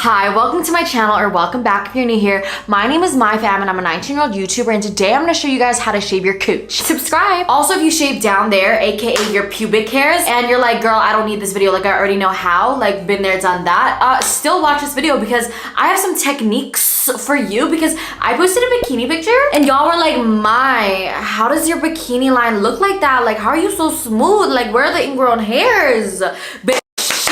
Hi, welcome to my channel, or welcome back if you're new here. My name is MyFam and I'm a 19-year-old YouTuber, and today I'm gonna show you guys how to shave your cooch. Subscribe! Also, if you shave down there, aka your pubic hairs, and you're like, girl, I don't need this video, like I already know how, like been there, done that, still watch this video because I have some techniques for you, because I posted a bikini picture and y'all were like, how does your bikini line look like that? Like, how are you so smooth? Like, where are the ingrown hairs?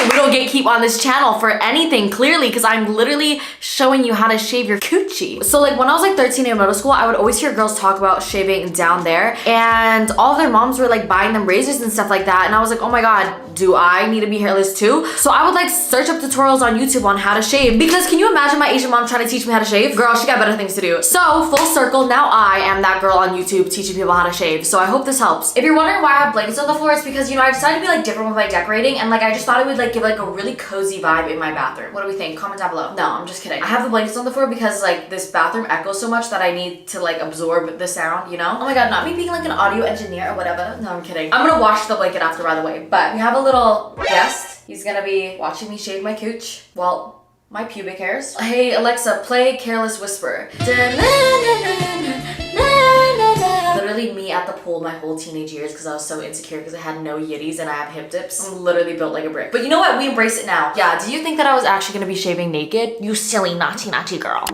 We don't gatekeep on this channel for anything, clearly, because I'm literally showing you how to shave your coochie. So like when I was like 13 in middle school, I would always hear girls talk about shaving down there, and all of their moms were like buying them razors and stuff like that, and I was like, oh my god, do I need to be hairless too? So I would like search up tutorials on YouTube on how to shave, because can you imagine my Asian mom trying to teach me how to shave? Girl, she got better things to do. So full circle, now I am that girl on YouTube teaching people how to shave. So I hope this helps. If you're wondering why I have blankets on the floor, it's because, you know, I decided to be like different with my decorating, and like I just thought it would like give like a really cozy vibe in my bathroom. What do we think? Comment down below. No, I'm just kidding. I have the blankets on the floor because like this bathroom echoes so much that I need to like absorb the sound, you know? Oh my god, not me being like an audio engineer or whatever. No, I'm kidding. I'm gonna wash the blanket after, by the way. But we have a little guest. He's gonna be watching me shave my cooch. Well, my pubic hairs. Hey Alexa, play Careless Whisper. Literally me at the pool my whole teenage years because I was so insecure because I had no yitties and I have hip dips. I'm literally built like a brick. But you know what? We embrace it now. Yeah, do you think that I was actually gonna be shaving naked? You silly naughty girl.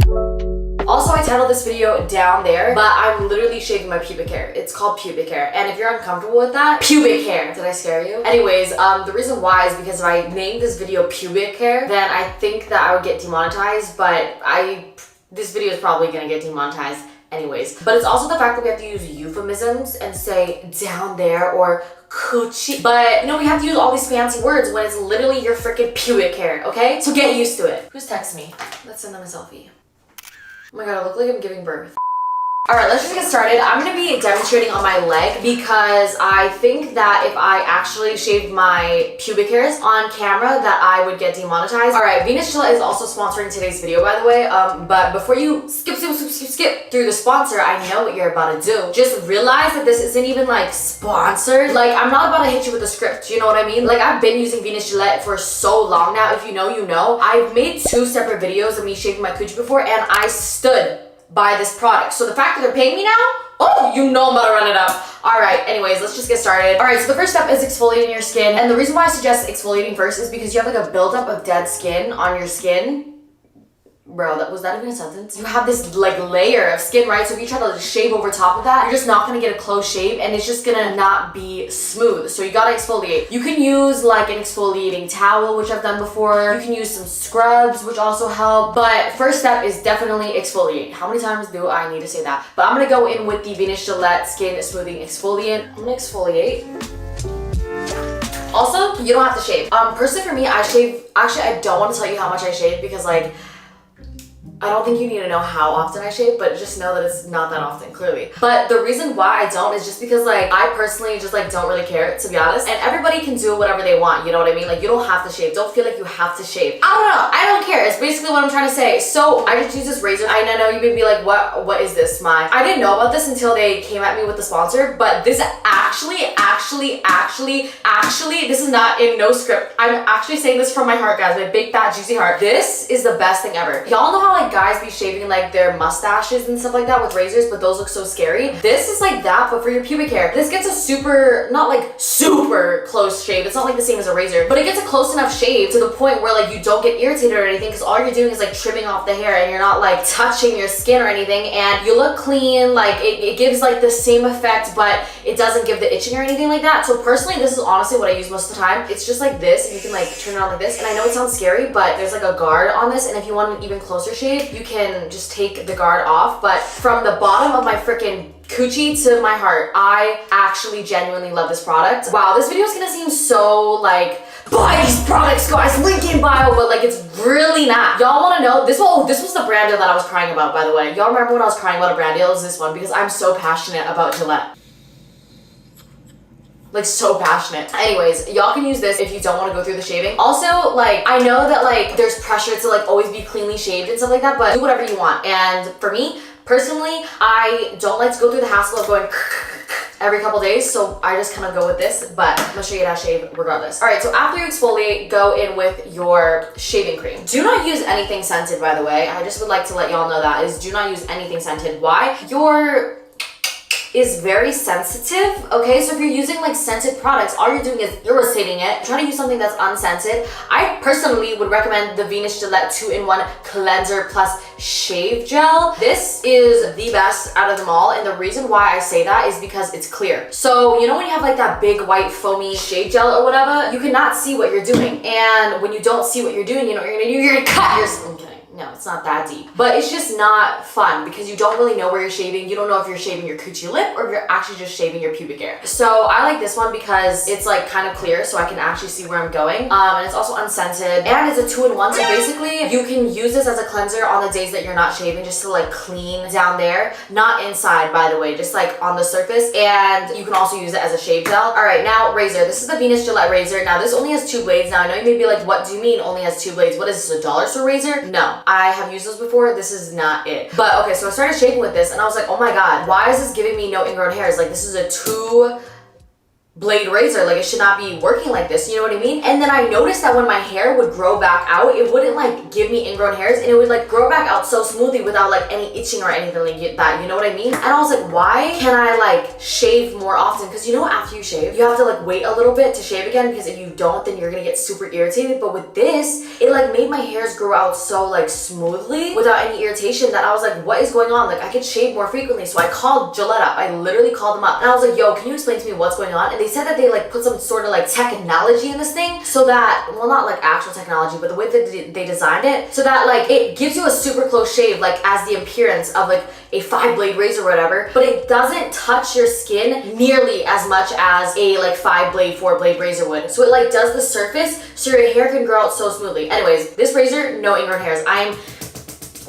Also, I titled this video down there, but I'm literally shaving my pubic hair. It's called pubic hair. And if you're uncomfortable with that, pubic hair. Did I scare you? Anyways, the reason why is because if I named this video pubic hair, then I think that I would get demonetized, but this video is probably gonna get demonetized anyways. But it's also the fact that we have to use euphemisms and say down there or coochie. But you know, we have to use all these fancy words when it's literally your freaking pubic hair, okay? So get used to it. Who's texting me? Let's send them a selfie. Oh my god, I look like I'm giving birth. Alright, let's just get started. I'm going to be demonstrating on my leg because I think that if I actually shaved my pubic hairs on camera that I would get demonetized. Alright, Venus Gillette is also sponsoring today's video, by the way. But before you skip through the sponsor, I know what you're about to do. Just realize that this isn't even like sponsored. Like, I'm not about to hit you with a script, you know what I mean? Like, I've been using Venus Gillette for so long now. If you know, you know. I've made 2 separate videos of me shaving my coochie before, and I stood by this product. So the fact that they're paying me now, oh, you know I'm about to run it up. All right, anyways, let's just get started. All right, so the first step is exfoliating your skin. And the reason why I suggest exfoliating first is because you have like a buildup of dead skin on your skin. Bro, was that even a sentence? You have this like layer of skin, right? So if you try to like, shave over top of that, you're just not gonna get a close shave and it's just gonna not be smooth. So you gotta exfoliate. You can use like an exfoliating towel, which I've done before. You can use some scrubs, which also help. But first step is definitely exfoliate. How many times do I need to say that? But I'm gonna go in with the Venus Gillette Skin Smoothing Exfoliant. I'm gonna exfoliate. Also, you don't have to shave. Personally for me, I shave. Actually, I don't want to tell you how much I shave because like, I don't think you need to know how often I shave, but just know that it's not that often, clearly. But the reason why I don't is just because like, I personally just like don't really care, to be honest. And everybody can do whatever they want, you know what I mean? Like, you don't have to shave. Don't feel like you have to shave. I don't know. I don't care. It's basically what I'm trying to say. So I just use this razor. I know you may be like, what is this? I didn't know about this until they came at me with the sponsor, but this actually, this is not in no script. I'm actually saying this from my heart, guys, my big fat juicy heart. This is the best thing ever. Y'all know how like guys be shaving like their mustaches and stuff like that with razors, but those look so scary. This is like that, but for your pubic hair. This gets a super, not like super close shave. It's not like the same as a razor, but it gets a close enough shave to the point where like you don't get irritated or anything, because all you're doing is like trimming off the hair and you're not like touching your skin or anything, and you look clean. Like it gives like the same effect, but it doesn't give the itching or anything like that. So personally, this is honestly what I use most of the time. It's just like this, and you can like turn it on like this. And I know it sounds scary, but there's like a guard on this, and if you want an even closer shave, you can just take the guard off. But from the bottom of my freaking coochie to my heart, I actually genuinely love this product. Wow, this video is gonna seem so like, buy these products, guys, link in bio, but like it's really not. Y'all wanna know, this was the brand deal that I was crying about, by the way. Y'all remember when I was crying about a brand deal? It was this one, because I'm so passionate about Gillette. Like, so passionate. Anyways, y'all can use this if you don't want to go through the shaving. Also, like, I know that like there's pressure to like always be cleanly shaved and stuff like that, but do whatever you want. And for me personally, I don't like to go through the hassle of going every couple days, so I just kind of go with this, but I'm gonna show you how to shave regardless. All right, so after you exfoliate, go in with your shaving cream. Do not use anything scented, by the way. I just would like to let y'all know that is do not use anything scented. Why? Your is very sensitive, okay? So if you're using like scented products, all you're doing is irritating it. Try to use something that's unscented. I personally would recommend the Venus Gillette 2-in-1 Cleanser Plus Shave Gel. This is the best out of them all, and the reason why I say that is because it's clear. So you know when you have like that big white foamy shave gel or whatever, you cannot see what you're doing. And when you don't see what you're doing, you know what you're gonna do? You're gonna cut yourself. Okay. No, it's not that deep. But it's just not fun because you don't really know where you're shaving. You don't know if you're shaving your coochie lip or if you're actually just shaving your pubic hair. So I like this one because it's like kind of clear so I can actually see where I'm going. And it's also unscented and it's a 2-in-1. So basically you can use this as a cleanser on the days that you're not shaving just to like clean down there. Not inside, by the way, just like on the surface. And you can also use it as a shave gel. All right, now razor. This is the Venus Gillette razor. Now this only has 2 blades. Now I know you may be like, what do you mean only has 2 blades? What is this, a dollar store razor? No. I have used those before. This is not it. But okay, so I started shaving with this and I was like, oh my god, why is this giving me no ingrown hairs? Like this is a 2 blade razor, like it should not be working like this, you know what I mean? And then I noticed that when my hair would grow back out, it wouldn't like give me ingrown hairs and it would like grow back out so smoothly without like any itching or anything like that, you know what I mean? And I was like, why can I like shave more often? Because you know after you shave, you have to like wait a little bit to shave again because if you don't, then you're gonna get super irritated. But with this, it like made my hairs grow out so like smoothly without any irritation that I was like, what is going on? Like I could shave more frequently. So I called Gillette up. I literally called them up and I was like, yo, can you explain to me what's going on? And they said that they like put some sort of like technology in this thing so that, well, not like actual technology, but the way that they designed it so that like it gives you a super close shave like as the appearance of like a 5-blade razor or whatever, but it doesn't touch your skin nearly as much as a like 5-blade, 4-blade razor would. So it like does the surface so your hair can grow out so smoothly. Anyways, this razor, no ingrown hairs. I'm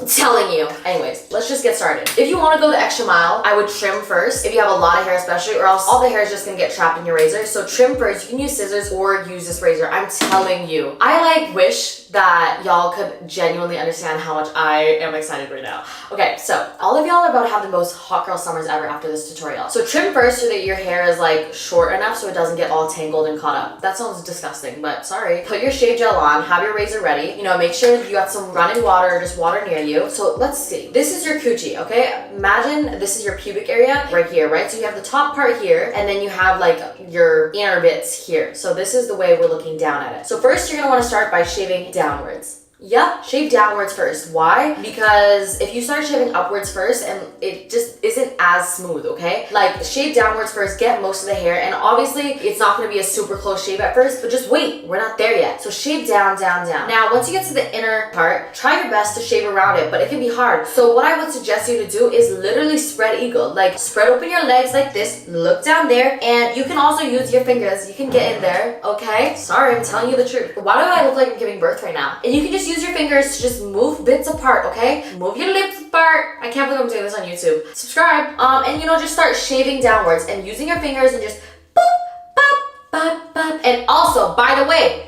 telling you. Anyways, let's just get started. If you want to go the extra mile, I would trim first if you have a lot of hair especially, or else all the hair is just gonna get trapped in your razor. So trim first. You can use scissors or use this razor. I'm telling you. I like wish that y'all could genuinely understand how much I am excited right now. Okay, so all of y'all are about to have the most hot girl summers ever after this tutorial. So trim first so that your hair is like short enough so it doesn't get all tangled and caught up. That sounds disgusting, but sorry. Put your shave gel on, have your razor ready. You know, make sure you got some running water or just water near you. So let's see. This is your coochie, okay? Imagine this is your pubic area right here, right? So you have the top part here and then you have like your inner bits here. So this is the way we're looking down at it. So first you're gonna wanna start by shaving downwards. Yep, shave downwards first. Why? Because if you start shaving upwards first and it just isn't as smooth, okay? Like shave downwards first, get most of the hair, and obviously it's not gonna be a super close shave at first, but just wait, we're not there yet. So shave down, down, down. Now, once you get to the inner part, try your best to shave around it, but it can be hard. So what I would suggest you to do is literally spread eagle. Like spread open your legs like this, look down there, and you can also use your fingers. You can get in there, okay? Sorry, I'm telling you the truth. Why do I look like I'm giving birth right now? And you can just use your fingers to just move bits apart, okay? Move your lips apart. I can't believe I'm doing this on YouTube. Subscribe. And you know, just start shaving downwards and using your fingers and just boop, bop, bop, bop. And also, by the way,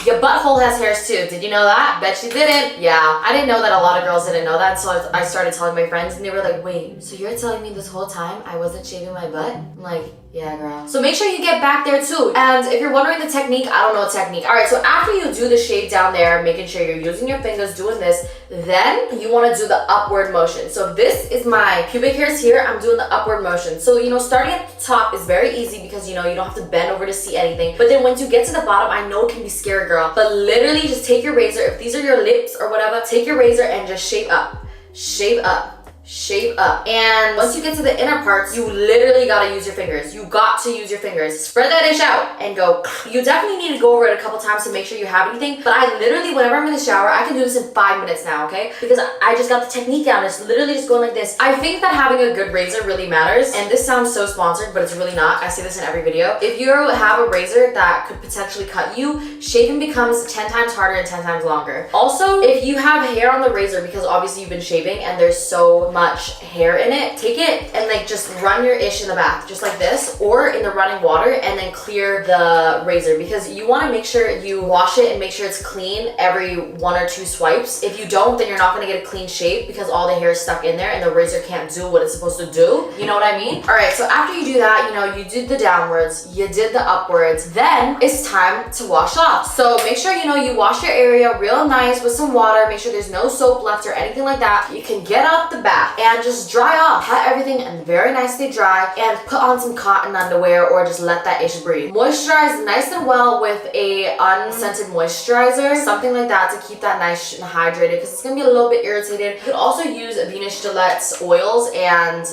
your butthole has hairs too. Did you know that? Bet you didn't. Yeah, I didn't know that a lot of girls didn't know that, so I started telling my friends and they were like, wait, so you're telling me this whole time I wasn't shaving my butt? I'm like, yeah, girl. So make sure you get back there too. And if you're wondering the technique, I don't know technique. All right, so after you do the shave down there, making sure you're using your fingers, doing this, then you want to do the upward motion. So this is my pubic hairs here. I'm doing the upward motion. So, you know, starting at the top is very easy because, you know, you don't have to bend over to see anything. But then once you get to the bottom, I know it can be scary, girl. But literally just take your razor. If these are your lips or whatever, take your razor and just shave up. Shave up. Shave up. And once you get to the inner parts, you literally gotta use your fingers. You got to use your fingers. Spread that dish out and go. You definitely need to go over it a couple times to make sure you have anything. But I literally, whenever I'm in the shower, I can do this in 5 minutes now, okay? Because I just got the technique down. It's literally just going like this. I think that having a good razor really matters. And this sounds so sponsored, but it's really not. I say this in every video. If you have a razor that could potentially cut you, shaving becomes 10 times harder and 10 times longer. Also, if you have hair on the razor, because obviously you've been shaving and there's so much hair in it, take it and like just run your ish in the bath, just like this, or in the running water, and then clear the razor, because you want to make sure you wash it and make sure it's clean every 1 or 2 swipes. If you don't, then you're not going to get a clean shape because all the hair is stuck in there and the razor can't do what it's supposed to do. You know what I mean? All right, so after you do that, you know, you did the downwards, you did the upwards, then it's time to wash off. So make sure, you know, you wash your area real nice with some water. Make sure there's no soap left or anything like that. You can get out the bath and just dry off. Pat everything and very nicely dry, and put on some cotton underwear or just let that ish breathe. Moisturize nice and well with a unscented moisturizer, something like that, to keep that nice and hydrated, because it's gonna be a little bit irritated. You could also use Venus Gillette's oils and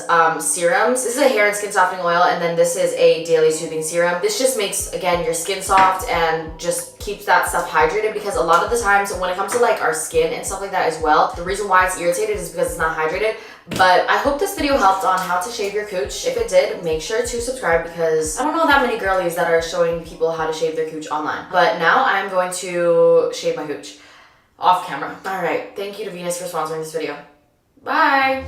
serums. This is a hair and skin softening oil, and then this is a daily soothing serum. This just makes, again, your skin soft and just keeps that stuff hydrated, because a lot of the times when it comes to like our skin and stuff like that as well, the reason why it's irritated is because it's not hydrated. But I hope this video helped on how to shave your cooch. If it did, make sure to subscribe, because I don't know that many girlies that are showing people how to shave their cooch online. But now I'm going to shave my cooch off camera. All right, thank you to Venus for sponsoring this video. Bye.